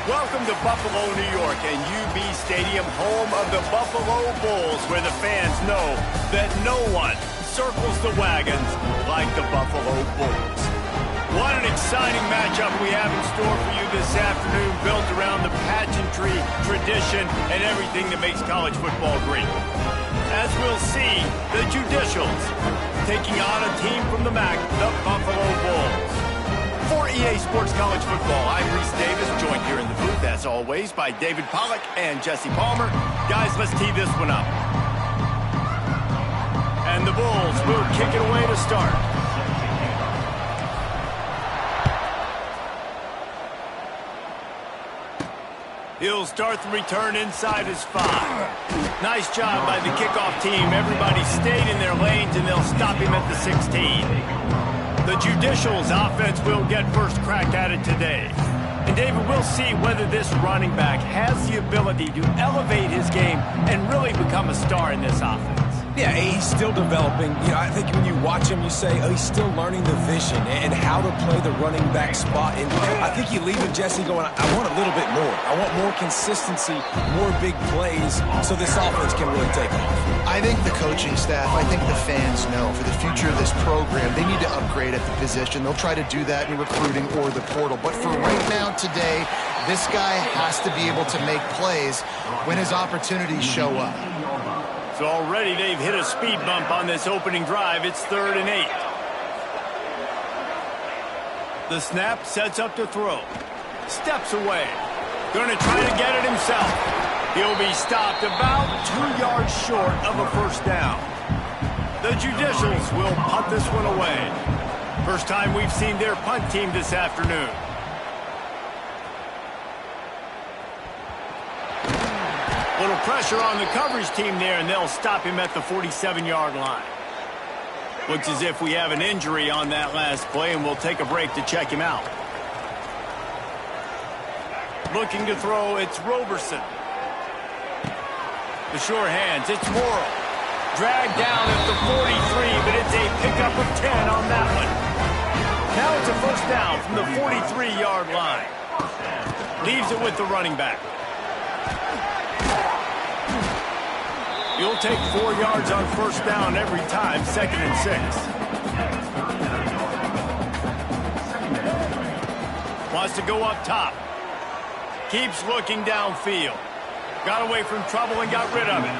Welcome to Buffalo, New York, and UB Stadium, home of the Buffalo Bulls, where the fans know that no one circles the wagons like the Buffalo Bulls. What an exciting matchup we have in store for you this afternoon, built around the pageantry, tradition, and everything that makes college football great. As we'll see, the Judicials taking on a team from the MAC, the Buffalo Bulls. For EA Sports College Football, I'm Reese Davis, joined here in the booth, as always, by David Pollack and Jesse Palmer. Guys, let's tee this one up. And the Bulls will kick it away to start. He'll start the return inside his 5. Nice job by the kickoff team. Everybody stayed in their lanes, and they'll stop him at the 16. The Judicials offense will get first crack at it today. And David, we'll see whether this running back has the ability to elevate his game and really become a star in this offense. Yeah, he's still developing. I think when you watch him, you say, oh, he's still learning the vision and how to play the running back spot. And I think you leave it, Jesse, going, I want a little bit more. I want more consistency, more big plays, so this offense can really take off. I think the coaching staff, I think the fans know for the future of this program, they need to upgrade at the position. They'll try to do that in recruiting or the portal. But for right now, today, this guy has to be able to make plays when his opportunities show up. So already they've hit a speed bump on this opening drive. It's 3rd and 8. The snap sets up to throw. Steps away. Going to try to get it himself. He'll be stopped about 2 yards short of a first down. The Judicials will punt this one away. First time we've seen their punt team this afternoon. Little pressure on the coverage team there, and they'll stop him at the 47-yard line. Looks as if we have an injury on that last play, and we'll take a break to check him out. Looking to throw, it's Roberson. The sure hands, it's Morrill. Dragged down at the 43, but it's a pickup of 10 on that one. Now it's a first down from the 43-yard line. Leaves it with the running back. You'll take 4 yards on first down every time, 2nd and 6. Wants to go up top. Keeps looking downfield. Got away from trouble and got rid of it.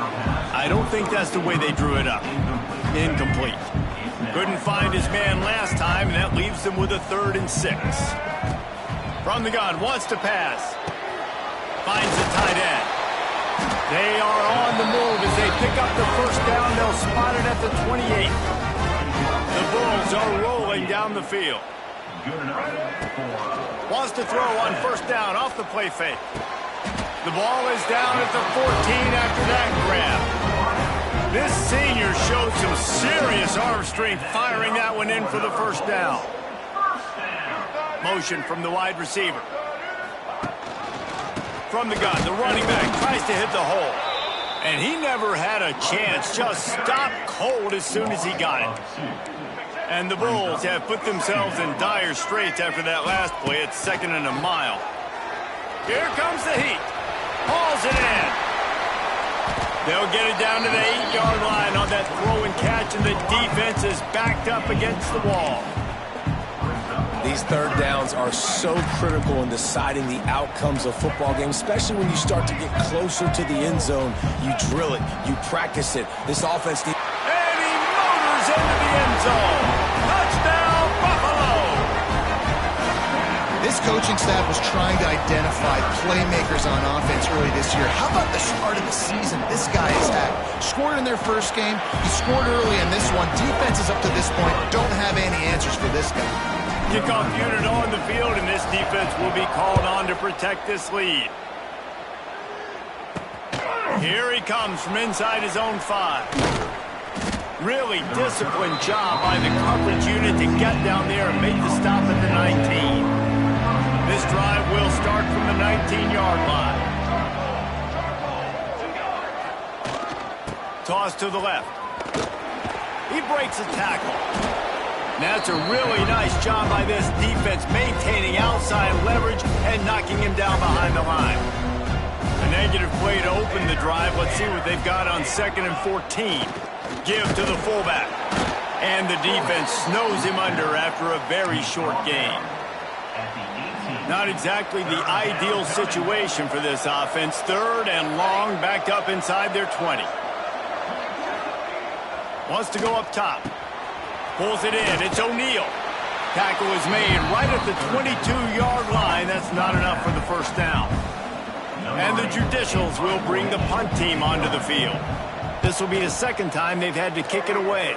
I don't think that's the way they drew it up. Incomplete. Couldn't find his man last time, and that leaves them with a 3rd and 6. From the gun, wants to pass. Finds the tight end. They are on the move as they pick up the first down. They'll spot it at the 28. The Bulls are rolling down the field. Wants to throw on first down off the play fake. The ball is down at the 14 after that grab. This senior showed some serious arm strength firing that one in for the first down. Motion from the wide receiver. From the gun, the running back tries to hit the hole. And he never had a chance, just stopped cold as soon as he got it. And the Bulls have put themselves in dire straits after that last play. It's 2nd and a mile. Here comes the heat. Hauls it in. They'll get it down to the 8-yard line on that throw and catch, and the defense is backed up against the wall. These third downs are so critical in deciding the outcomes of football games, especially when you start to get closer to the end zone. You drill it. You practice it. This offense needs... And he motors into the end zone. Touchdown, Buffalo! This coaching staff was trying to identify playmakers on offense early this year. How about the start of the season this guy has had? Scored in their first game. He scored early in this one. Defenses up to this point don't have any answers for this guy. Kickoff unit on the field, and this defense will be called on to protect this lead. Here he comes from inside his own 5. Really disciplined job by the coverage unit to get down there and make the stop at the 19. This drive will start from the 19-yard line. Toss to the left. He breaks a tackle. And that's a really nice job by this defense, maintaining outside leverage and knocking him down behind the line. A negative play to open the drive. Let's see what they've got on 2nd and 14. Give to the fullback. And the defense snows him under after a very short gain. Not exactly the ideal situation for this offense. 3rd and long, backed up inside their 20. Wants to go up top. Pulls it in. It's O'Neal. Tackle is made right at the 22-yard line. That's not enough for the first down. And the Judicials will bring the punt team onto the field. This will be the 2nd time they've had to kick it away.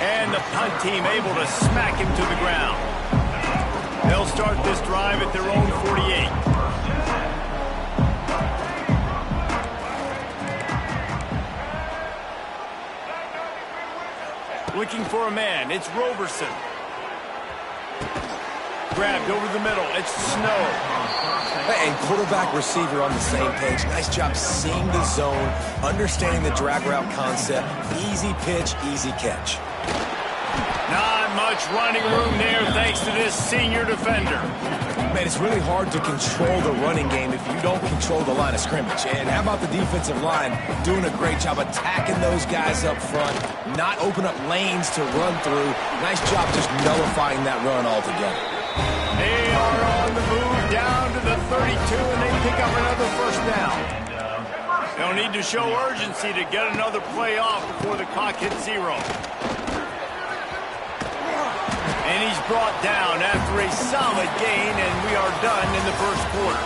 And the punt team able to smack him to the ground. They'll start this drive at their own 48. Looking for a man. It's Roberson. Grabbed over the middle. It's Snow. And quarterback receiver on the same page. Nice job seeing the zone, understanding the drag route concept. Easy pitch, easy catch. Not much running room there thanks to this senior defender. Man, it's really hard to control the running game if you don't control the line of scrimmage. And how about the defensive line doing a great job attacking those guys up front, not open up lanes to run through. Nice job just nullifying that run altogether. They are on the move down to the 32, and they pick up another first down. They'll need to show urgency to get another play off before the clock hits 0. And he's brought down after a solid gain, and we are done in the first quarter.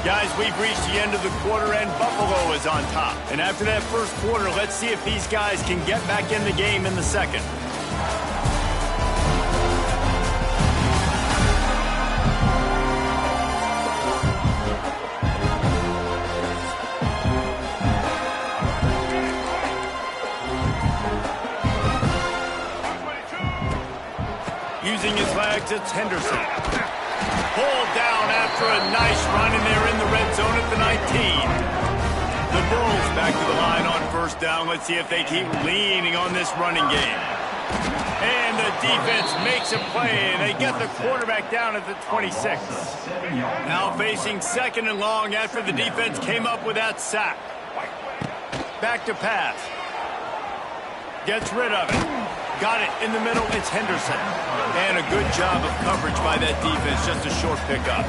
Guys, we've reached the end of the quarter, and Buffalo is on top. And after that first quarter, let's see if these guys can get back in the game in the second. Using his legs, it's Henderson. Pulled down after a nice run, and they're in the red zone at the 19. The Bulls back to the line on first down. Let's see if they keep leaning on this running game. And the defense makes a play, and they get the quarterback down at the 26. Now facing 2nd and long after the defense came up with that sack. Back to pass. Gets rid of it. Got it in the middle. It's Henderson. And a good job of coverage by that defense. Just a short pickup.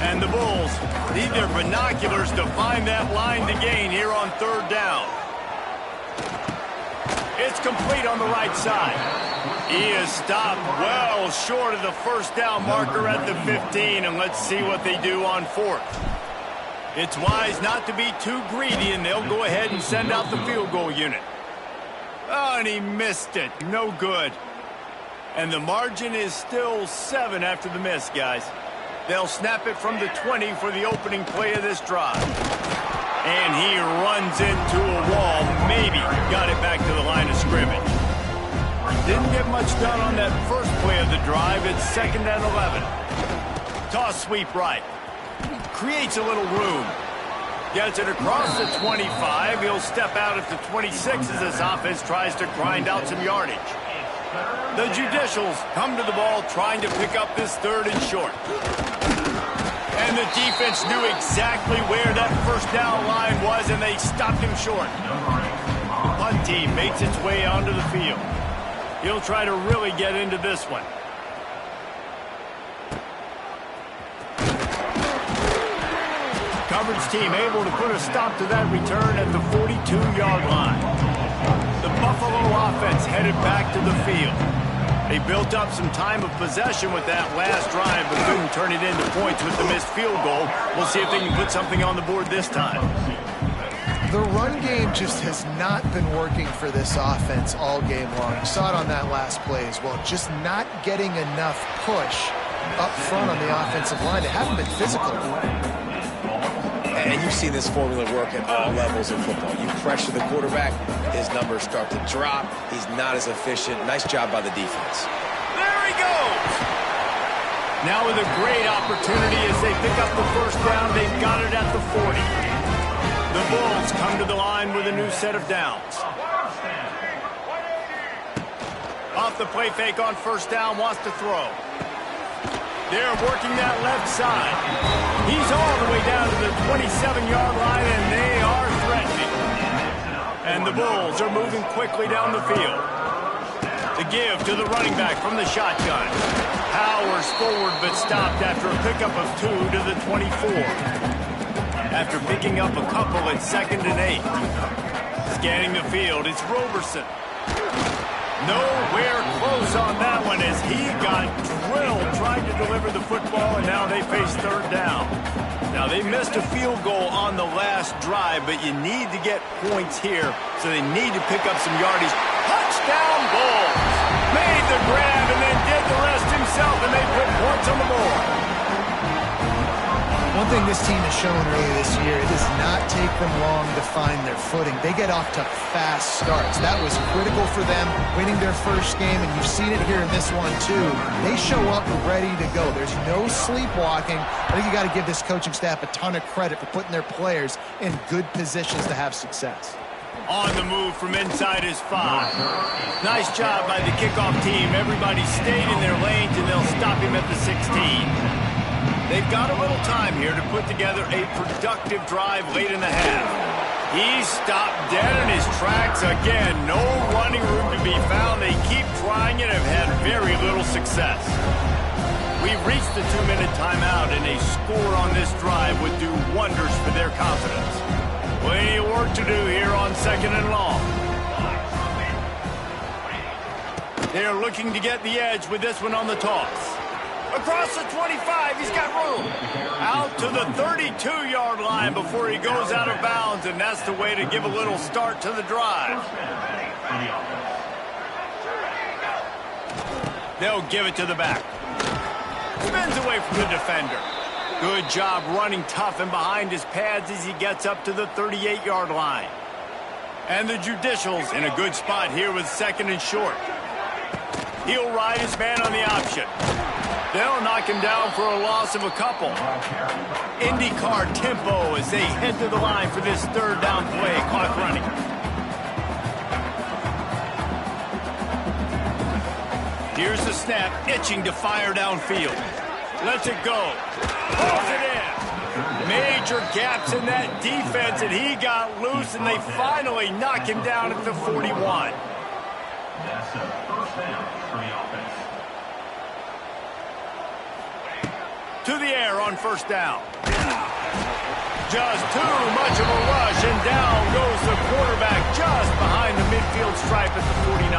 And the Bulls need their binoculars to find that line to gain here on 3rd down. It's complete on the right side. He is stopped well short of the first down marker at the 15. And let's see what they do on 4th. It's wise not to be too greedy, and they'll go ahead and send out the field goal unit. Oh, and he missed it. No good. And the margin is still 7 after the miss, guys. They'll snap it from the 20 for the opening play of this drive. And he runs into a wall. Maybe got it back to the line of scrimmage. Didn't get much done on that first play of the drive. It's 2nd and 11. Toss sweep right. Creates a little room. Gets it across the 25. He'll step out at the 26 as this offense tries to grind out some yardage. The Judicials come to the ball trying to pick up this 3rd and short. And the defense knew exactly where that first down line was, and they stopped him short. The punt team makes its way onto the field. He'll try to really get into this one. Coverage team able to put a stop to that return at the 42-yard line. The Buffalo offense headed back to the field. They built up some time of possession with that last drive, but couldn't turn it into points with the missed field goal. We'll see if they can put something on the board this time. The run game just has not been working for this offense all game long. You saw it on that last play as well. Just not getting enough push up front on the offensive line. They haven't been physical. And you see this formula work at all levels of football. You pressure the quarterback, his numbers start to drop. He's not as efficient. Nice job by the defense. There he goes! Now with a great opportunity as they pick up the first down. They've got it at the 40. The Bulls come to the line with a new set of downs. Off the play fake on first down, wants to throw. They're working that left side. He's all the way down to the 27-yard line, and they are threatening. And the Bulls are moving quickly down the field. The give to the running back from the shotgun. Powers forward, but stopped after a pickup of 2 to the 24. After picking up a couple at 2nd and 8. Scanning the field, it's Roberson. Nowhere close on that one as he got drilled trying to deliver the football, and now they face 3rd down. Now, they missed a field goal on the last drive, but you need to get points here, so they need to pick up some yardage. Touchdown Bulls! Made the grab and then did the rest himself, and they put points on the board. One thing this team has shown earlier this year, it does not take them long to find their footing. They get off to fast starts. That was critical for them, winning their first game, and you've seen it here in this one too. They show up ready to go. There's no sleepwalking. I think you got to give this coaching staff a ton of credit for putting their players in good positions to have success. On the move from inside his 5. Nice job by the kickoff team. Everybody stayed in their lanes, and they'll stop him at the 16. They've got a little time here to put together a productive drive late in the half. He's stopped dead in his tracks again. No running room to be found. They keep trying it and have had very little success. We've reached the 2-minute timeout, and a score on this drive would do wonders for their confidence. Plenty of work to do here on 2nd and long. They're looking to get the edge with this one on the toss. Across the 25, he's got room. Out to the 32-yard line before he goes out of bounds, and that's the way to give a little start to the drive. They'll give it to the back. Spins away from the defender. Good job running tough and behind his pads as he gets up to the 38-yard line. And the Judicials in a good spot here with 2nd and short. He'll ride his man on the option. They'll knock him down for a loss of a couple. IndyCar tempo as they head to the line for this 3rd down play. Clock running. Here's the snap, itching to fire downfield. Lets it go. Pulls it in. Major gaps in that defense, and he got loose, and they finally knock him down at the 41. That's a 1st down for the offense. To the air on 1st down. Just too much of a rush, and down goes the quarterback just behind the midfield stripe at the 49.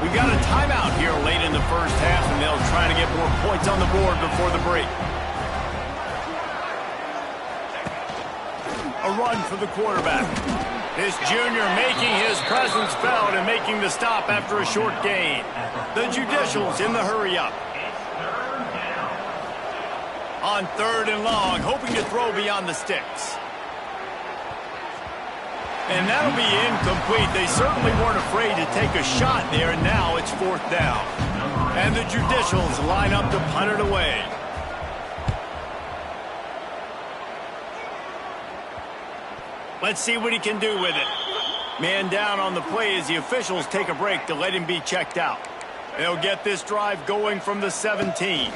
We've got a timeout here late in the first half, and they'll try to get more points on the board before the break. A run for the quarterback. This junior making his presence felt and making the stop after a short gain. The Judicials in the hurry-up. On 3rd and long, hoping to throw beyond the sticks. And that'll be incomplete. They certainly weren't afraid to take a shot there, and now it's 4th down. And the Judicials line up to punt it away. Let's see what he can do with it. Man down on the play as the officials take a break to let him be checked out. They'll get this drive going from the 17.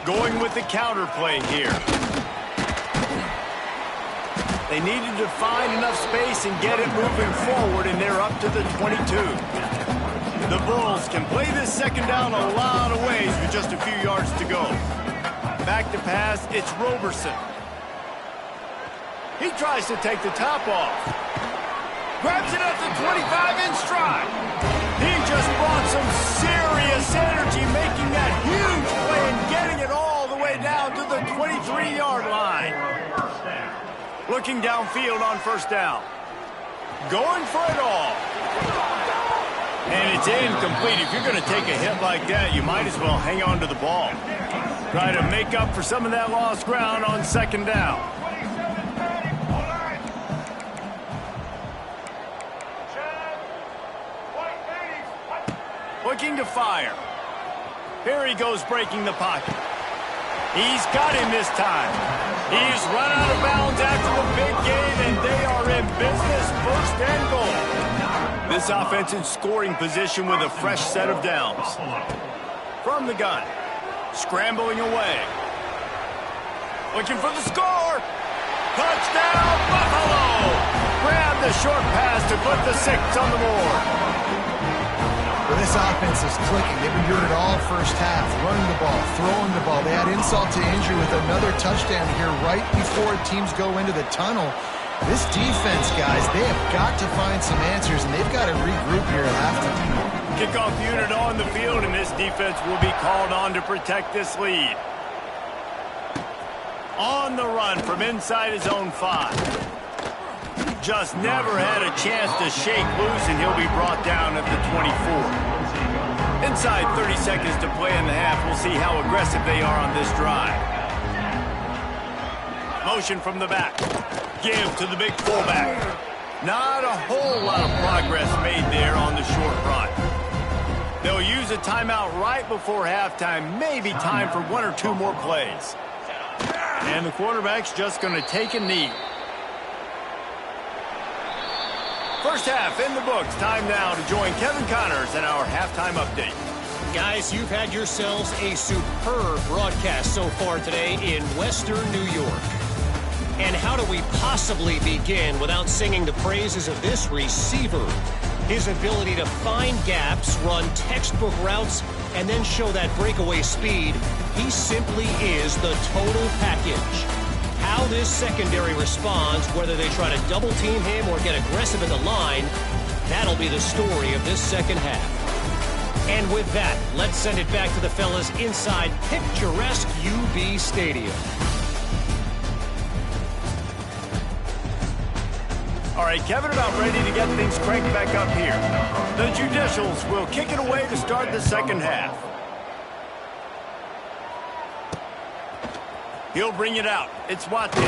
Going with the counter play here. They needed to find enough space and get it moving forward, and they're up to the 22. The Bulls can play this 2nd down a lot of ways with just a few yards to go. Back to pass, it's Roberson. He tries to take the top off. Grabs it at the 25 in stride. He just brought some serious energy, making that huge play and getting it all the way down to the 23-yard line. Looking downfield on 1st down. Going for it all. And it's incomplete. If you're going to take a hit like that, you might as well hang on to the ball. Try to make up for some of that lost ground on 2nd down. Looking to fire. Here he goes breaking the pocket. He's got him this time. He's run out of bounds after the big game, and they are in business, 1st and goal. This offense in scoring position with a fresh set of downs. From the gun. Scrambling away. Looking for the score. Touchdown, Buffalo! Grab the short pass to put the 6 on the board. Well, this offense is clicking. They've been doing it all first half. Running the ball, throwing the ball. They add insult to injury with another touchdown here right before teams go into the tunnel. This defense, guys, they have got to find some answers, and they've got to regroup here at halftime. Kickoff unit on the field, and this defense will be called on to protect this lead. On the run from inside his own 5. Just never had a chance to shake loose, and he'll be brought down at the 24. Inside 30 seconds to play in the half. We'll see how aggressive they are on this drive. Motion from the back. Give to the big fullback. Not a whole lot of progress made there on the short run. They'll use a timeout right before halftime. Maybe time for 1 or 2 more plays. And the quarterback's just going to take a knee. First half in the books. Time now to join Kevin Connors in our halftime update. Guys, you've had yourselves a superb broadcast so far today in Western New York. And how do we possibly begin without singing the praises of this receiver? His ability to find gaps, run textbook routes, and then show that breakaway speed. He simply is the total package. How this secondary responds, whether they try to double team him or get aggressive at the line, that'll be the story of this second half. And with that, let's send it back to the fellas inside picturesque UB Stadium. All right, Kevin, about ready to get things cranked back up here. The Judicials will kick it away to start the second half. He'll bring it out. It's Watkins.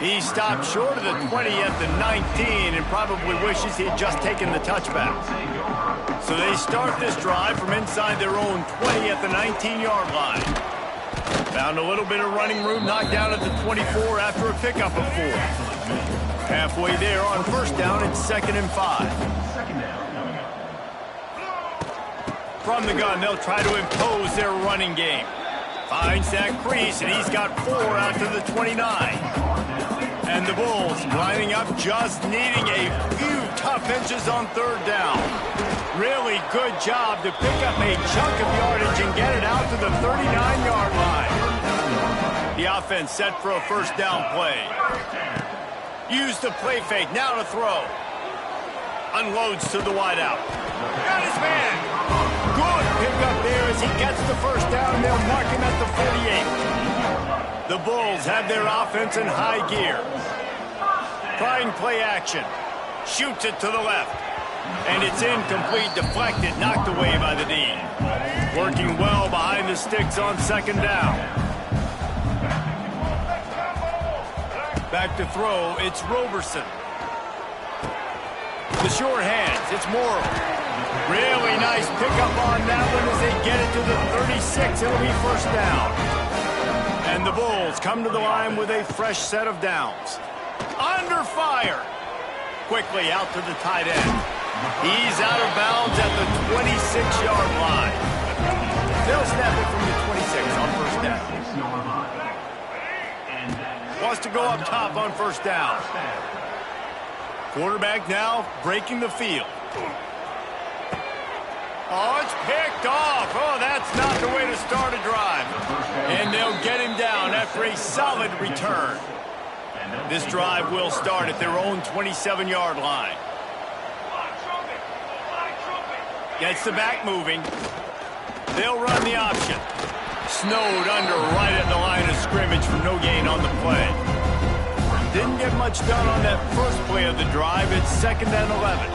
He stopped short of the 20 at the 19 and probably wishes he'd just taken the touchback. So they start this drive from inside their own 20 at the 19-yard line. Found a little bit of running room, knocked down at the 24 after a pickup of 4. Halfway there on first down, it's 2nd and 5. From the gun, they'll try to impose their running game. Finds that crease, and he's got 4 out to the 29. And the Bulls lining up, just needing a few tough inches on third down. Really good job to pick up a chunk of yardage and get it out to the 39-yard line. The offense set for a first down play. Use the play fake, now to throw. Unloads to the wideout. Got his man. Good pickup there as he gets the first down. They'll mark him at the 48. The Bulls have their offense in high gear. Trying play action. Shoots it to the left. And it's incomplete, deflected, knocked away by the D. Working well behind the sticks on second down. Back to throw, it's Roberson. The short hands, it's Morrow. Really nice pickup on that one as they get it to the 36. It'll be first down. And the Bulls come to the line with a fresh set of downs. Under fire. Quickly out to the tight end. He's out of bounds at the 26-yard line. They'll snap it from the 26 on first down. Wants to go up top on first down. Quarterback now breaking the field. Oh, it's picked off. Oh, that's not the way to start a drive. And they'll get him down after a solid return. This drive will start at their own 27-yard line. Gets the back moving. They'll run the option. Snowed under right at the line of scrimmage for no gain on the play. Didn't get much done on that first play of the drive. It's 2nd and 11.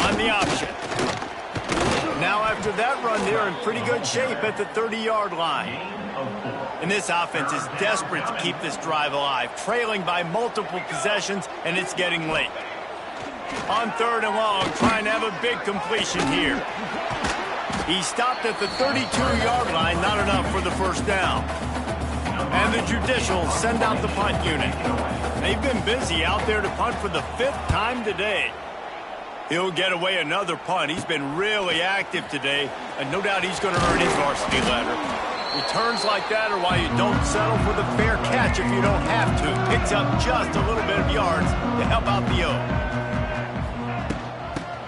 On the option. Now after that run, they're in pretty good shape at the 30-yard line. And this offense is desperate to keep this drive alive, trailing by multiple possessions, and it's getting late. On 3rd and long, trying to have a big completion here. He stopped at the 32-yard line, not enough for the first down. And the judicial send out the punt unit. They've been busy out there to punt for the 5th time today. He'll get away another punt. He's been really active today, and no doubt he's going to earn his varsity letter. Returns like that are why you don't settle for the fair catch if you don't have to. Picks up just a little bit of yards to help out the O.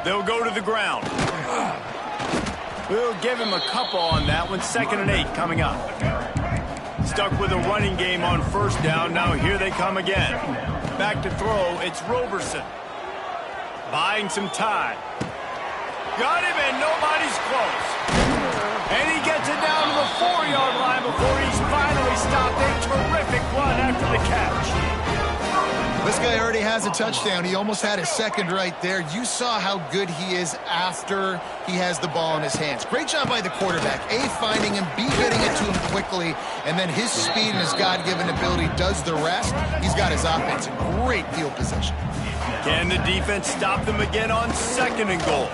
They'll go to the ground. We'll give him a couple on that one. 2nd and 8 coming up. Stuck with a running game on 1st down. Now here they come again. Back to throw. It's Roberson. Buying some time. Got him, and nobody's close. And he gets it down to the 4-yard line before he's finally stopped. A terrific run after the catch. This guy already has a touchdown. He almost had his 2nd right there. You saw how good he is after he has the ball in his hands. Great job by the quarterback. A, finding him, B, getting it to him quickly, and then his speed and his God-given ability does the rest. He's got his offense in great field position. Can the defense stop them again on 2nd and goal?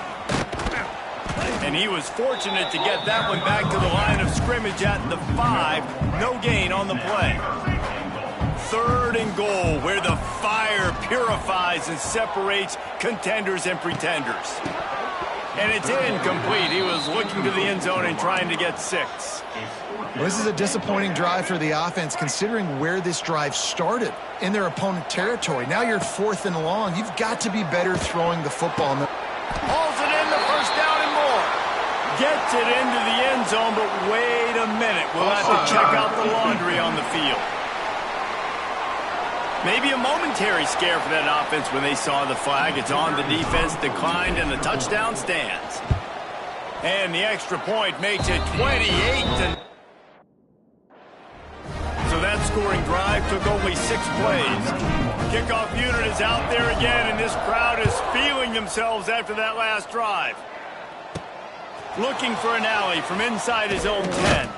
And he was fortunate to get that one back to the line of scrimmage at the 5. No gain on the play. 3rd and goal, where the fire purifies and separates contenders and pretenders. And it's incomplete. He was looking to the end zone and trying to get 6. Well, this is a disappointing drive for the offense, considering where this drive started, in their opponent territory. Now you're 4th and long. You've got to be better throwing the football. Hauls it in the 1st down and more. Gets it into the end zone, but wait a minute. We'll have to check out the laundry on the field. Maybe a momentary scare for that offense when they saw the flag. It's on, the defense declined, and the touchdown stands. And the extra point makes it 28-0. So that scoring drive took only 6 plays. Kickoff unit is out there again, and this crowd is feeling themselves after that last drive. Looking for an alley from inside his own 10.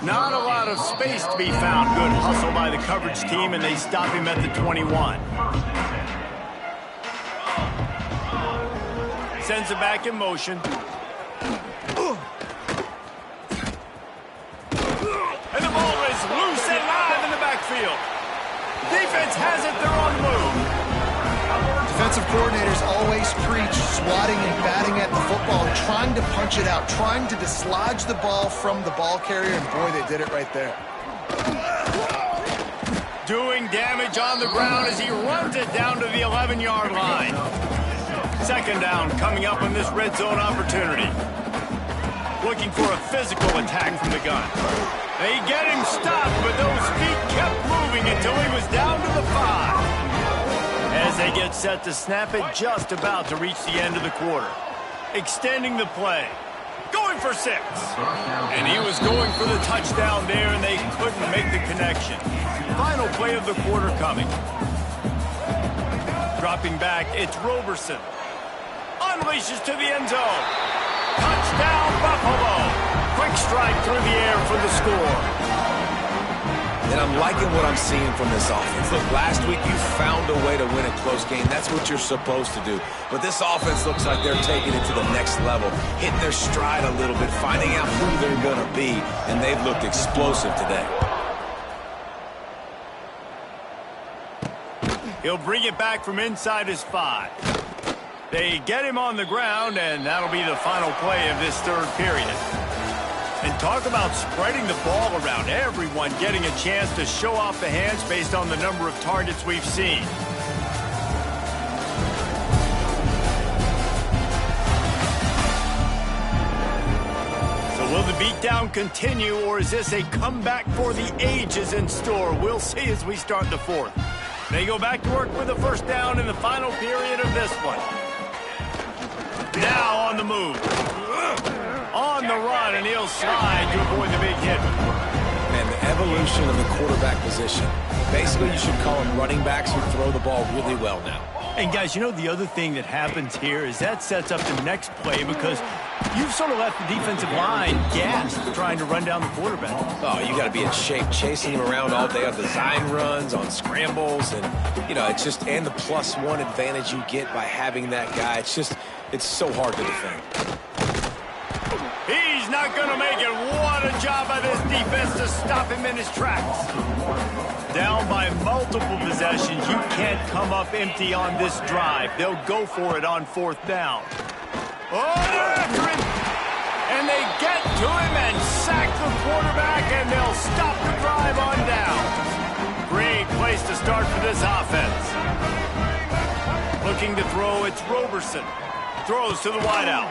Not a lot of space to be found. Good hustle by the coverage team, and they stop him at the 21. Sends it back in motion. And the ball is loose and live in the backfield. Defense has it. They're on the move. Defensive coordinators always preach swatting and batting at the football, trying to punch it out, trying to dislodge the ball from the ball carrier, and boy, they did it right there. Doing damage on the ground as he runs it down to the 11-yard line. 2nd down coming up on this red zone opportunity. Looking for a physical attack from the gun. They get him stopped, but those feet kept moving until he was down to the 5. As they get set to snap it, just about to reach the end of the quarter. Extending the play. Going for 6. And he was going for the touchdown there, and they couldn't make the connection. Final play of the quarter coming. Dropping back, it's Roberson. Unleashes to the end zone. Touchdown, Buffalo. Quick strike through the air for the score. And I'm liking what I'm seeing from this offense. Look, last week you found a way to win a close game. That's what you're supposed to do. But this offense looks like they're taking it to the next level, hitting their stride a little bit, finding out who they're going to be, and they've looked explosive today. He'll bring it back from inside his 5. They get him on the ground, and that'll be the final play of this 3rd period. And talk about spreading the ball around. Everyone getting a chance to show off the hands based on the number of targets we've seen. So will the beatdown continue, or is this a comeback for the ages in store? We'll see as we start the 4th. They go back to work with a 1st down in the final period of this one. Now on the move. On the run, and he'll slide to avoid the big hit. And the evolution of the quarterback position. Basically, you should call them running backs who throw the ball really well now. And guys, you know the other thing that happens here is that sets up the next play because you've sort of left the defensive line gassed trying to run down the quarterback. Oh, you got to be in shape, chasing him around all day on design runs, on scrambles, and, you know, it's just, and the +1 advantage you get by having that guy. It's so hard to defend. He's not going to gonna make it. What a job by this defense to stop him in his tracks. Down by multiple possessions, you can't come up empty on this drive. They'll go for it on 4th down. Oh, they're after him. And they get to him and sack the quarterback, and they'll stop the drive on down. Great place to start for this offense. Looking to throw, it's Roberson. Throws to the wideout.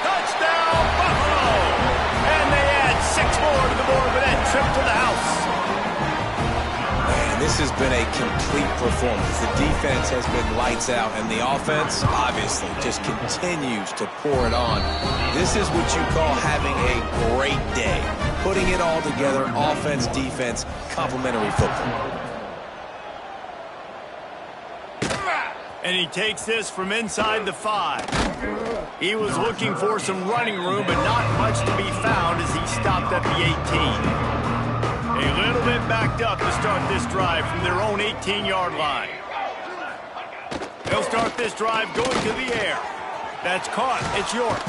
Touchdown, Buffalo! And they add 6 more to the board with that trip to the house. Man, this has been a complete performance. The defense has been lights out, and the offense, obviously, just continues to pour it on. This is what you call having a great day. Putting it all together, offense, defense, complementary football. And he takes this from inside the 5. He was looking for some running room, but not much to be found as he stopped at the 18. A little bit backed up to start this drive from their own 18-yard line. They'll start this drive going to the air. That's caught. It's York.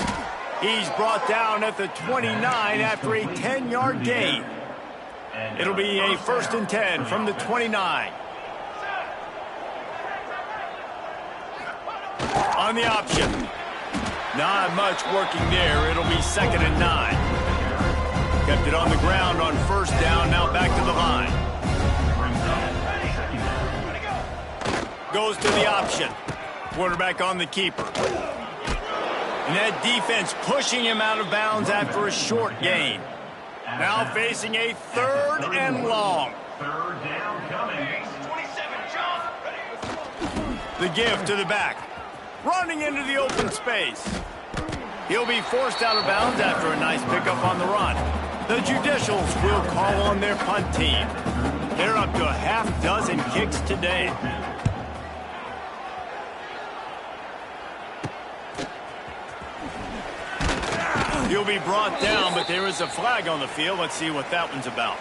He's brought down at the 29 after a 10-yard gain. It'll be a 1st and 10 from the 29. On the option. Not much working there. It'll be 2nd and 9. Kept it on the ground on 1st down. Now back to the line. Goes to the option. Quarterback on the keeper. And that defense pushing him out of bounds after a short gain. Now facing a 3rd and long. 3rd down coming. The give to the back. Running into the open space. He'll be forced out of bounds after a nice pickup on the run. The Judicials will call on their punt team. They're up to a half-dozen kicks today. He'll be brought down, but there is a flag on the field. Let's see what that one's about.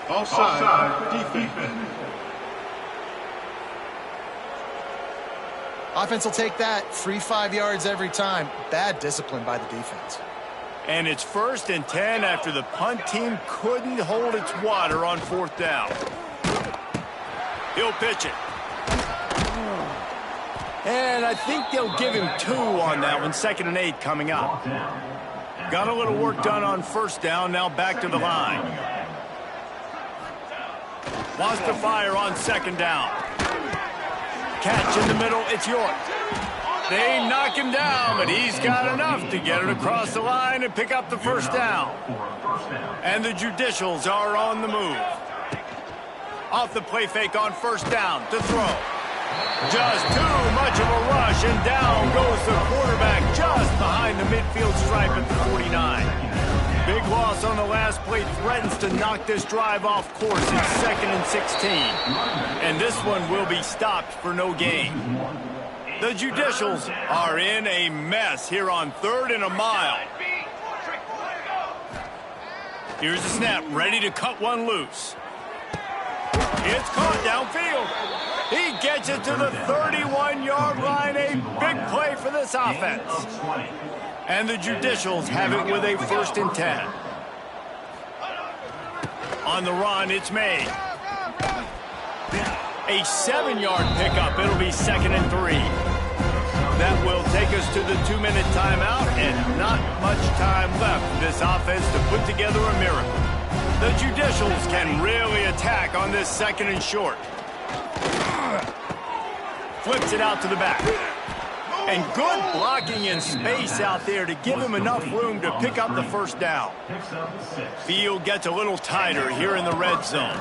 Offside, defense. Offense will take that. Free 5 yards every time. Bad discipline by the defense. And it's 1st and 10 after the punt team couldn't hold its water on 4th down. He'll pitch it. And I think they'll give him 2 on that one. 2nd and 8 coming up. Got a little work done on 1st down. Now back to the line. Wants to fire on 2nd down. Catch in the middle, it's York. They knock him down, but he's got enough to get it across the line and pick up the 1st down. And the Judicials are on the move. Off the play fake on 1st down to throw. Just too much of a rush, and down goes the quarterback just behind the midfield stripe at the 49. Big loss on the last play threatens to knock this drive off course. It's 2nd and 16. And this one will be stopped for no gain. The Judicials are in a mess here on 3rd and a mile. Here's the snap, ready to cut one loose. It's caught downfield. He gets it to the 31-yard line. A big play for this offense. And the Judicials have it with a 1st and 10. On the run, it's made. A 7-yard pickup. It'll be 2nd and 3. That will take us to the 2-minute timeout, and not much time left for this offense to put together a miracle. The Judicials can really attack on this 2nd and short. Flips it out to the back. And good blocking in space out there to give him enough room to pick up the 1st down. Field gets a little tighter here in the red zone.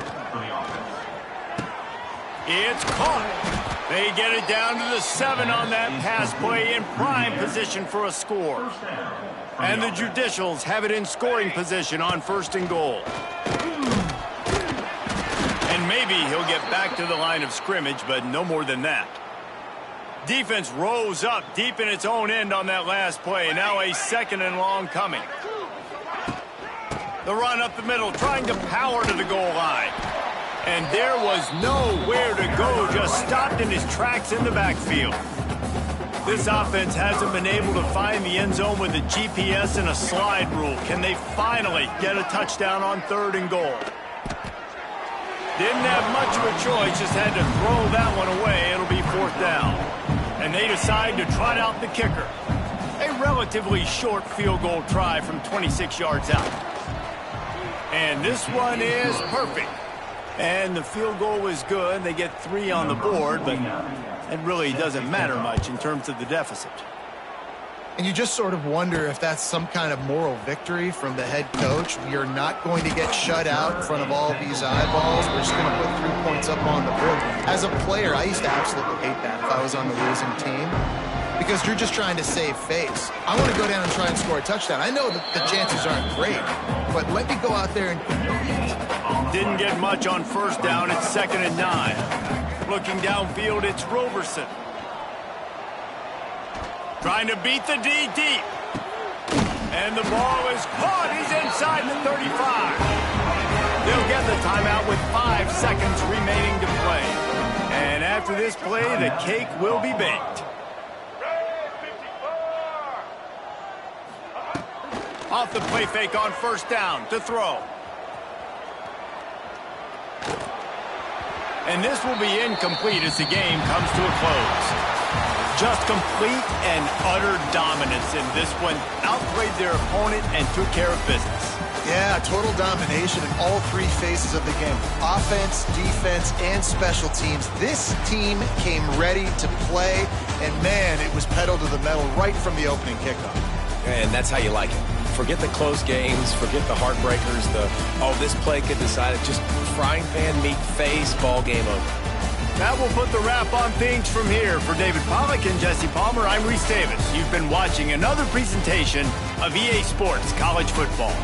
It's caught. They get it down to the 7 on that pass play, in prime position for a score. And the Judicials have it in scoring position on 1st and goal. And maybe he'll get back to the line of scrimmage, but no more than that. Defense rose up deep in its own end on that last play. Now a 2nd and long coming. The run up the middle, trying to power to the goal line. And there was nowhere to go, just stopped in his tracks in the backfield. This offense hasn't been able to find the end zone with a GPS and a slide rule. Can they finally get a touchdown on 3rd and goal? Didn't have much of a choice, just had to throw that one away. It'll be 4th down. And they decide to trot out the kicker. A relatively short field goal try from 26 yards out. And this one is perfect. And the field goal was good. They get 3 on the board, but it really doesn't matter much in terms of the deficit. And you just sort of wonder if that's some kind of moral victory from the head coach. You're not going to get shut out in front of all these eyeballs. We're just going to put 3 points up on the board. As a player, I used to absolutely hate that if I was on the losing team, because you're just trying to save face. I want to go down and try and score a touchdown. I know that the chances aren't great, but let me go out there and compete. Didn't get much on 1st down. It's 2nd and 9. Looking downfield, it's Roberson. Trying to beat the D deep. And the ball is caught. He's inside the 35. They'll get the timeout with 5 seconds remaining to play. And after this play, the cake will be baked. Off the play fake on 1st down to throw. And this will be incomplete as the game comes to a close. Just complete and utter dominance in this one. Outplayed their opponent and took care of business. Yeah, total domination in all 3 phases of the game. Offense, defense, and special teams. This team came ready to play, and man, it was pedal to the metal right from the opening kickoff. And that's how you like it. Forget the close games, forget the heartbreakers, this play could decide it. Just frying pan meat face, ball game over. That will put the wrap on things from here. For David Pollack and Jesse Palmer, I'm Reese Davis. You've been watching another presentation of EA Sports College Football.